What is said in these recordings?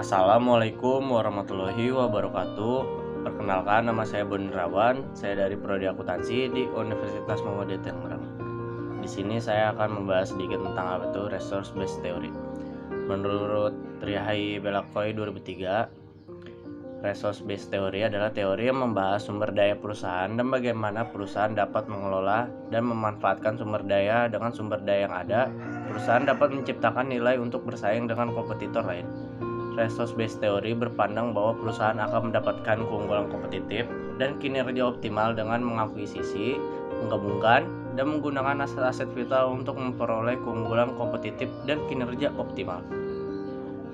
Assalamualaikum warahmatullahi wabarakatuh. Perkenalkan, nama saya Boni Rawan. Saya dari Prodi Akuntansi di Universitas Muhammadiyah Tangerang. Di sini saya akan membahas sedikit tentang apa itu resource based theory. Menurut Trihai Belakoi 2003, resource based theory adalah teori yang membahas sumber daya perusahaan dan bagaimana perusahaan dapat mengelola dan memanfaatkan sumber daya. Dengan sumber daya yang ada, perusahaan dapat menciptakan nilai untuk bersaing dengan kompetitor lain. Resource based theory berpandang bahwa perusahaan akan mendapatkan keunggulan kompetitif dan kinerja optimal dengan mengakuisisi, menggabungkan, dan menggunakan aset-aset vital untuk memperoleh keunggulan kompetitif dan kinerja optimal.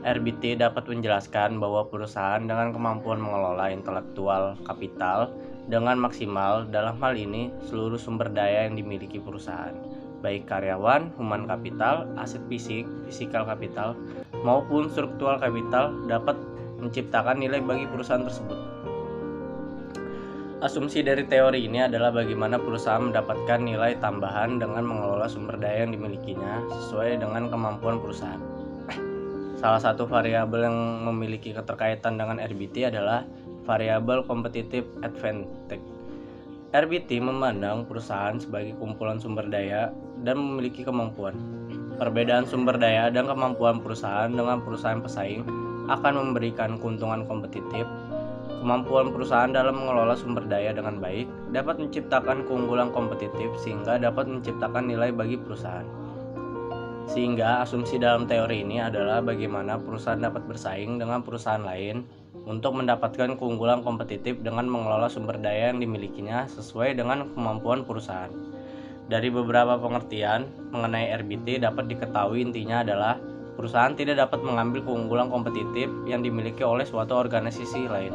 RBT dapat menjelaskan bahwa perusahaan dengan kemampuan mengelola intelektual kapital dengan maksimal, dalam hal ini seluruh sumber daya yang dimiliki perusahaan, baik karyawan, human capital, aset fisik, physical capital, maupun struktural capital, dapat menciptakan nilai bagi perusahaan tersebut. Asumsi dari teori ini adalah bagaimana perusahaan mendapatkan nilai tambahan dengan mengelola sumber daya yang dimilikinya sesuai dengan kemampuan perusahaan. Salah satu variabel yang memiliki keterkaitan dengan RBT adalah variabel competitive advantage. RBT memandang perusahaan sebagai kumpulan sumber daya dan memiliki kemampuan. Perbedaan sumber daya dan kemampuan perusahaan dengan perusahaan pesaing akan memberikan keuntungan kompetitif. Kemampuan perusahaan dalam mengelola sumber daya dengan baik dapat menciptakan keunggulan kompetitif sehingga dapat menciptakan nilai bagi perusahaan. Sehingga asumsi dalam teori ini adalah bagaimana perusahaan dapat bersaing dengan perusahaan lain untuk mendapatkan keunggulan kompetitif dengan mengelola sumber daya yang dimilikinya sesuai dengan kemampuan perusahaan. Dari beberapa pengertian mengenai RBT dapat diketahui intinya adalah perusahaan tidak dapat mengambil keunggulan kompetitif yang dimiliki oleh suatu organisasi lain,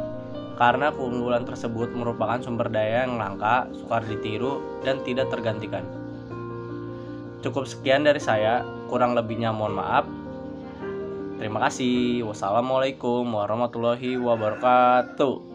karena keunggulan tersebut merupakan sumber daya yang langka, sukar ditiru, dan tidak tergantikan. Cukup sekian dari saya, kurang lebihnya mohon maaf. Terima kasih. Wassalamualaikum warahmatullahi wabarakatuh.